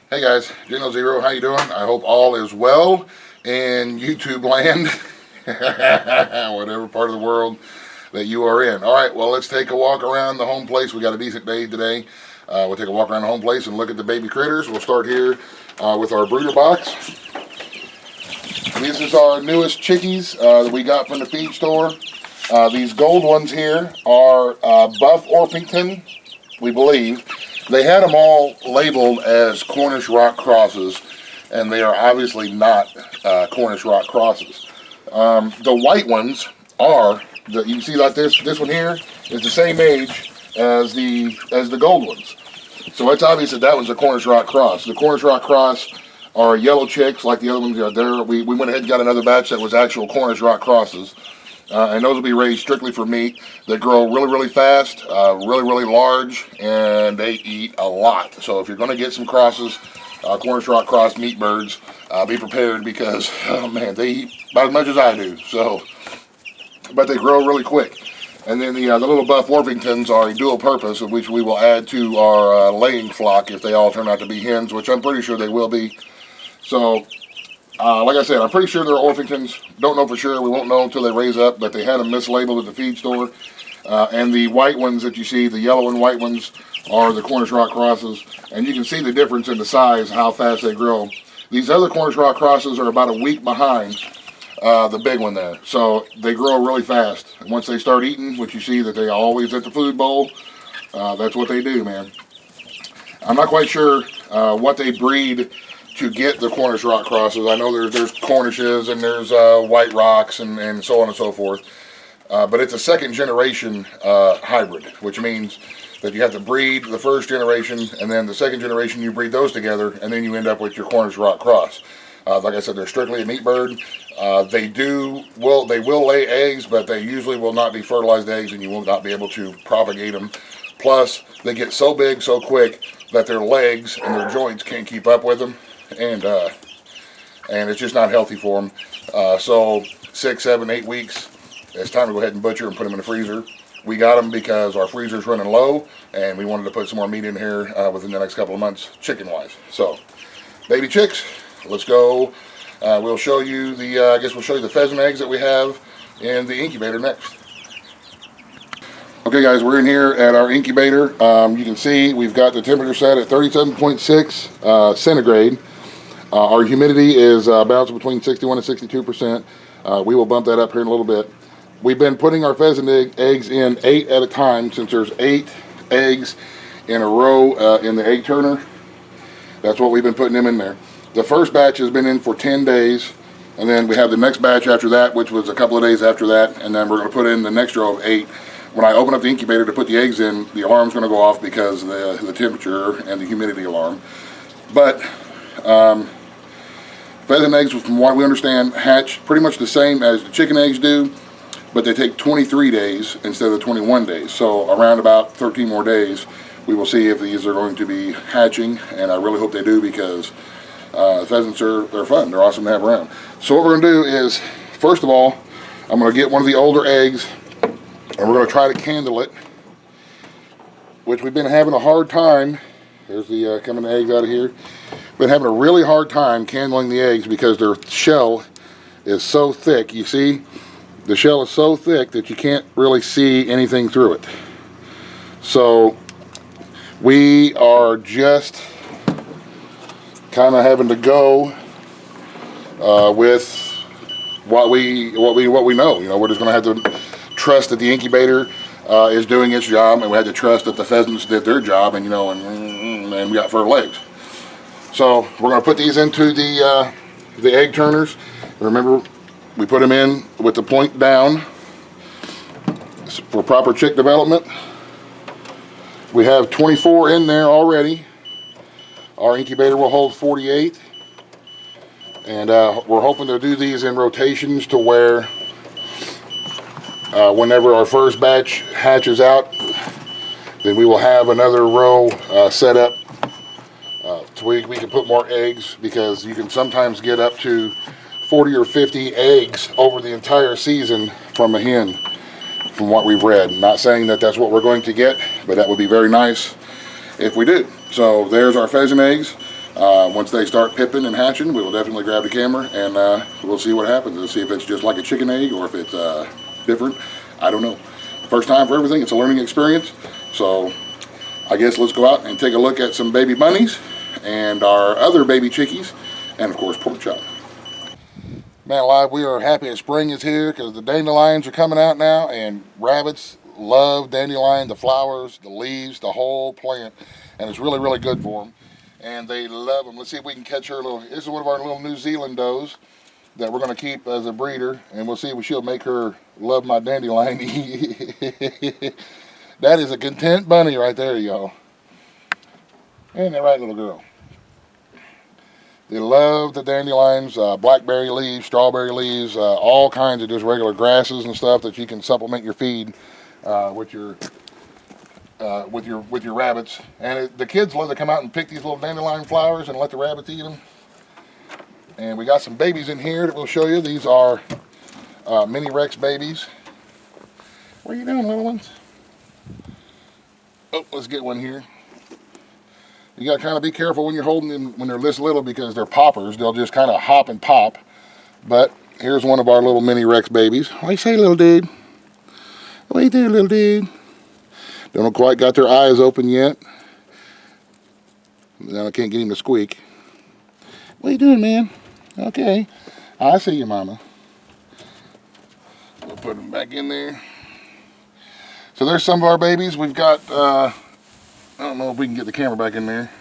Hey guys, Geno Zero, how you doing? I hope all is well in YouTube land, whatever part of the world that you are in. All right, well, let's take a walk around the home place. We got a decent day today. We'll take a walk around the home place and look at the baby critters. We'll start here with our brooder box. This is our newest chickies that we got from the feed store. These gold ones here are Buff Orpington, we believe. They had them all labeled as Cornish Rock Crosses, and they are obviously not Cornish Rock Crosses. The white ones are, you can see like this one here is the same age as the gold ones. So it's obvious that one's a Cornish Rock Cross. The Cornish Rock Cross are yellow chicks like the other ones are there. We went ahead and got another batch that was actual Cornish Rock Crosses. And those will be raised strictly for meat. They grow really, really fast, really, really large, and they eat a lot. So if you're going to get some crosses, Cornish Rock Cross meat birds, be prepared because, oh man, they eat about as much as I do. So, but they grow really quick. And then the little Buff Orpingtons are a dual purpose, of which we will add to our laying flock if they all turn out to be hens, which I'm pretty sure they will be. So, like I said, I'm pretty sure they're Orpingtons. Don't know for sure. We won't know until they raise up, but they had them mislabeled at the feed store. And the white ones that you see, the yellow and white ones, are the Cornish Rock Crosses. And you can see the difference in the size, how fast they grow. These other Cornish Rock Crosses are about a week behind the big one there. So they grow really fast. And once they start eating, which you see that they always at the food bowl, that's what they do, man. I'm not quite sure what they breed to get the Cornish Rock Crosses. I know there's Cornishes and there's White Rocks and so on and so forth. But it's a second generation hybrid, which means that you have to breed the first generation, and then the second generation you breed those together, and then you end up with your Cornish Rock Cross. Like I said, they're strictly a meat bird. They will lay eggs, but they usually will not be fertilized eggs, and you will not be able to propagate them. Plus, they get so big so quick that their legs and their joints can't keep up with them. And it's just not healthy for them. So 6, 7, 8 weeks, it's time to go ahead and butcher and put them in the freezer. We got them because our freezer's running low, and we wanted to put some more meat in here within the next couple of months, chicken-wise. So, baby chicks, let's go. We'll show you I guess we'll show you the pheasant eggs that we have in the incubator next. Okay guys, we're in here at our incubator. You can see we've got the temperature set at 37.6 centigrade. Our humidity is bouncing between 61 and 62%. We will bump that up here in a little bit. We've been putting our pheasant eggs in 8 at a time, since there's 8 eggs in a row in the egg turner. That's what we've been putting them in there. The first batch has been in for 10 days, and then we have the next batch after that, which was a couple of days after that, and then we're going to put in the next row of 8. When I open up the incubator to put the eggs in, the alarm's going to go off because of the temperature and the humidity alarm. But pheasant eggs, from what we understand, hatch pretty much the same as the chicken eggs do, but they take 23 days instead of 21 days. So around about 13 more days, we will see if these are going to be hatching, and I really hope they do, because pheasants they're fun. They're awesome to have around. So what we're going to do is, first of all, I'm going to get one of the older eggs, and we're going to try to candle it, which we've been having a hard time. There's the coming the eggs out of here. Been having a really hard time candling the eggs because their shell is so thick. You see, the shell is so thick that you can't really see anything through it. So we are just kind of having to go with what we know. You know, we're just going to have to trust that the incubator is doing its job, and we had to trust that the pheasants did their job, and and we got fertile eggs. So we're going to put these into the egg turners. Remember, we put them in with the point down for proper chick development. We have 24 in there already. Our incubator will hold 48, and we're hoping to do these in rotations to where whenever our first batch hatches out, then we will have another row set up so we can put more eggs, because you can sometimes get up to 40 or 50 eggs over the entire season from a hen, from what we've read. Not saying that that's what we're going to get, but that would be very nice if we do. So there's our pheasant eggs. Once they start pipping and hatching, we will definitely grab the camera and we'll see what happens. We'll see if it's just like a chicken egg or if it's different. I don't know. First time for everything. It's a learning experience. So I guess let's go out and take a look at some baby bunnies and our other baby chickies, and of course pork chop. Man alive, we are happy that spring is here because the dandelions are coming out now, and rabbits love dandelion, the flowers, the leaves, the whole plant, and it's really, really good for them. And they love them. Let's see if we can catch her little. This is one of our little New Zealand does that we're going to keep as a breeder, and we'll see if she'll make her love my dandelion. That is a content bunny right there, y'all. Ain't that right, little girl? They love the dandelions, blackberry leaves, strawberry leaves, all kinds of just regular grasses and stuff that you can supplement your feed with your rabbits. And the kids love to come out and pick these little dandelion flowers and let the rabbits eat them. And we got some babies in here that we'll show you. These are mini Rex babies. What are you doing, little ones? Oh, let's get one here. You got to kind of be careful when you're holding them when they're this little because they're poppers. They'll just kind of hop and pop. But here's one of our little mini Rex babies. What do you say, little dude? What do you do, little dude? Don't quite got their eyes open yet. Now I can't get him to squeak. What are you doing, man? Okay. I see you, mama. We'll put them back in there. So there's some of our babies. We've got... I don't know if we can get the camera back in there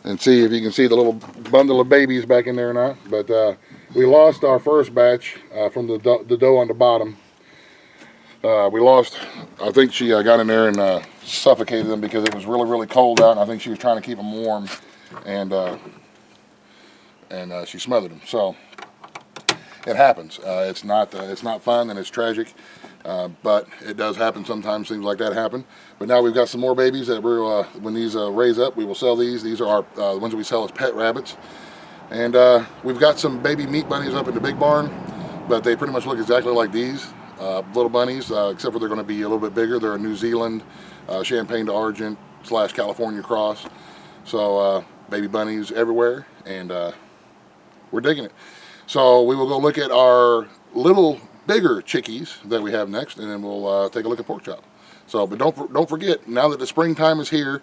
and see if you can see the little bundle of babies back in there or not. But we lost our first batch from the doe on the bottom. We lost, I think she got in there and suffocated them because it was really, really cold out. And I think she was trying to keep them warm, and she smothered them. So it happens. It's not fun and it's tragic. But it does happen sometimes. Things like that happen. But now we've got some more babies that we're when these raise up, we will sell these. These are our the ones that we sell as pet rabbits. And we've got some baby meat bunnies up in the big barn, but they pretty much look exactly like these little bunnies, except for they're going to be a little bit bigger. They're a New Zealand Champagne d'Argent / California cross. So baby bunnies everywhere, and we're digging it. So we will go look at our little bigger chickies that we have next, and then we'll take a look at pork chop. So, but don't forget, now that the springtime is here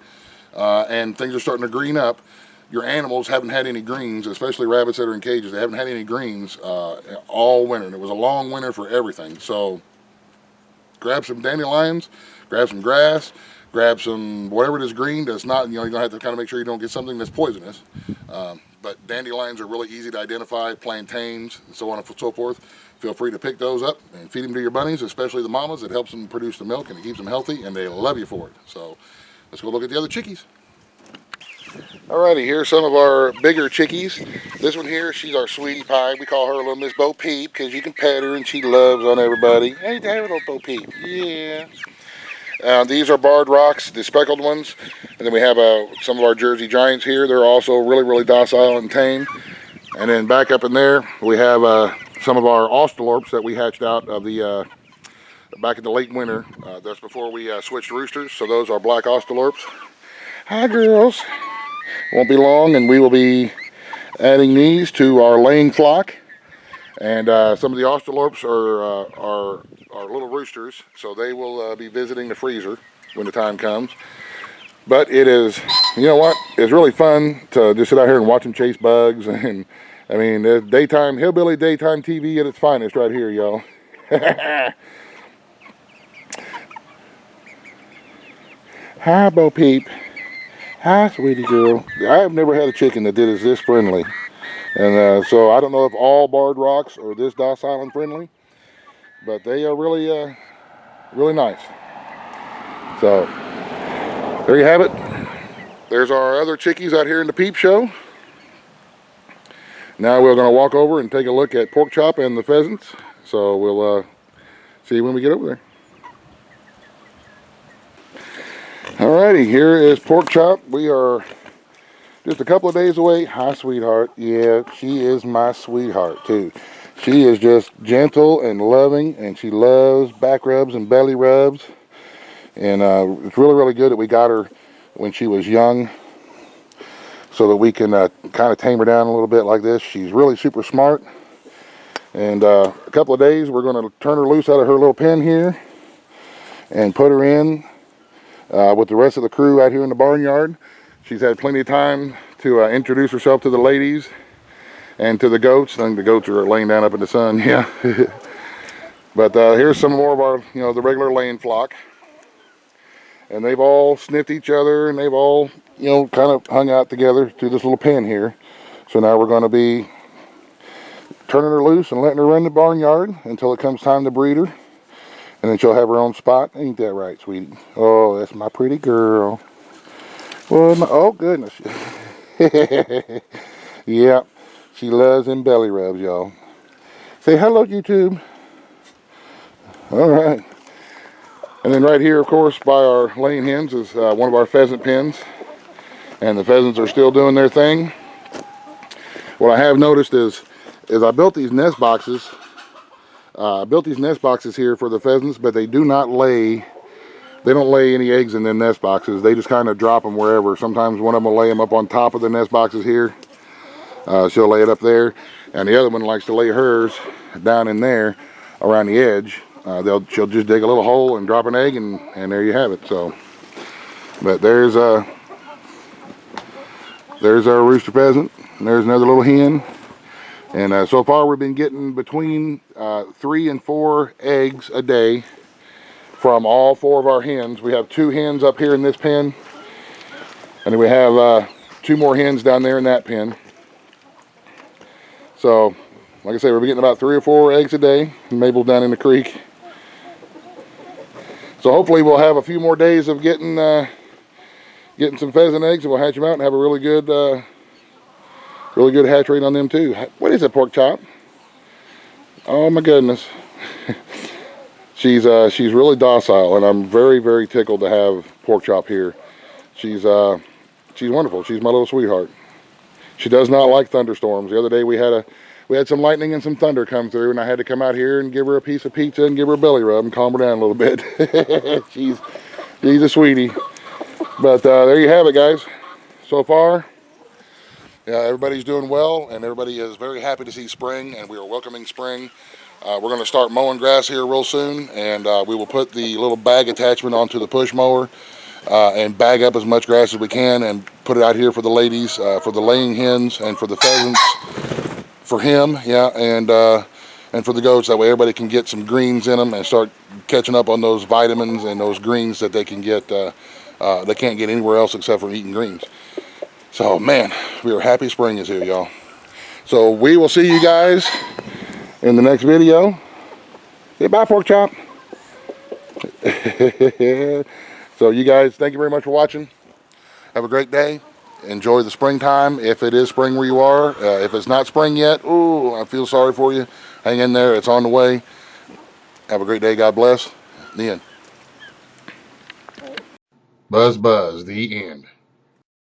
and things are starting to green up, your animals haven't had any greens, especially rabbits that are in cages. They haven't had any greens all winter. And it was a long winter for everything. So grab some dandelions, grab some grass, grab some whatever it is green that's not, you're going to have to kind of make sure you don't get something that's poisonous. But dandelions are really easy to identify, plantains, and so on and so forth. Feel free to pick those up and feed them to your bunnies, especially the mamas. It helps them produce the milk and it keeps them healthy, and they love you for it. So let's go look at the other chickies. Alrighty, here's some of our bigger chickies. This one here, she's our sweetie pie. We call her little Miss Bo Peep because you can pet her and she loves on everybody. Hey, there, little Bo Peep. Yeah. These are barred rocks, the speckled ones. And then we have some of our Jersey Giants here. They're also really, really docile and tame. And then back up in there, we have some of our Australorps that we hatched out of the back in the late winter. That's before we switched roosters. So those are black Australorps. Hi, girls. Won't be long, and we will be adding these to our laying flock. And some of the Australorps are little roosters, so they will be visiting the freezer when the time comes. But it is, you know what? It's really fun to just sit out here and watch them chase bugs. And I mean, daytime, hillbilly daytime TV at its finest right here, y'all. Hi, Bo Peep. Hi, sweetie girl. I have never had a chicken that is this friendly. And so I don't know if all barred rocks are this docile and friendly, but they are really, really nice. So there you have it. There's our other chickies out here in the peep show. Now we're going to walk over and take a look at pork chop and the pheasants. So we'll see you when we get over there. Alrighty, here is pork chop. We are just a couple of days away. Hi, sweetheart. Yeah, she is my sweetheart too. She is just gentle and loving, and she loves back rubs and belly rubs. And it's really, really good that we got her when she was young. so that we can kind of tame her down a little bit like this. She's really super smart. And a couple of days, we're going to turn her loose out of her little pen here and put her in with the rest of the crew out here in the barnyard. She's had plenty of time to introduce herself to the ladies and to the goats. I think the goats are laying down up in the sun, yeah. But here's some more of our, the regular laying flock. And they've all sniffed each other, and they've all, kind of hung out together to this little pen here. So now we're going to be turning her loose and letting her run the barnyard until it comes time to breed her. And then she'll have her own spot. Ain't that right, sweetie? Oh, that's my pretty girl. Well, oh, goodness. Yeah, she loves them belly rubs, y'all. Say hello, YouTube. All right. And then right here, of course, by our laying hens is one of our pheasant pens. And the pheasants are still doing their thing. What I have noticed is I built these nest boxes. I built these nest boxes here for the pheasants, but they do not lay, they don't lay any eggs in the nest boxes. They just kind of drop them wherever. Sometimes one of them will lay them up on top of the nest boxes here. She'll lay it up there. And the other one likes to lay hers down in there around the edge. She'll just dig a little hole and drop an egg, and there you have it. So, but there's our rooster pheasant, and there's another little hen. And so far we've been getting between 3 and 4 eggs a day from all 4 of our hens. We have 2 hens up here in this pen, and then we have 2 more hens down there in that pen. So, like I say, we're getting about 3 or 4 eggs a day. Mabel down in the creek. So hopefully we'll have a few more days of getting some pheasant eggs, and we'll hatch them out and have a really good hatch rate on them too. What is it, pork chop? Oh my goodness. She's really docile, and I'm very, very tickled to have pork chop here. She's wonderful. She's my little sweetheart. She does not like thunderstorms. The other day we had some lightning and some thunder come through, and I had to come out here and give her a piece of pizza and give her a belly rub and calm her down a little bit. she's a sweetie. But there you have it, guys. So far, yeah, everybody's doing well, and everybody is very happy to see spring, and we are welcoming spring. We're going to start mowing grass here real soon, and we will put the little bag attachment onto the push mower and bag up as much grass as we can and put it out here for the ladies, for the laying hens, and for the pheasants, for him, yeah, and for the goats. That way everybody can get some greens in them and start catching up on those vitamins and those greens that they can get, they can't get anywhere else except for eating greens. So, man, we are happy spring is here, y'all. So we will see you guys in the next video. Say bye, pork chop. So you guys, thank you very much for watching. Have a great day. Enjoy the springtime, if it is spring where you are. If it's not spring yet, ooh, I feel sorry for you. Hang in there, it's on the way. Have a great day, God bless. The end. Buzz, buzz, the end.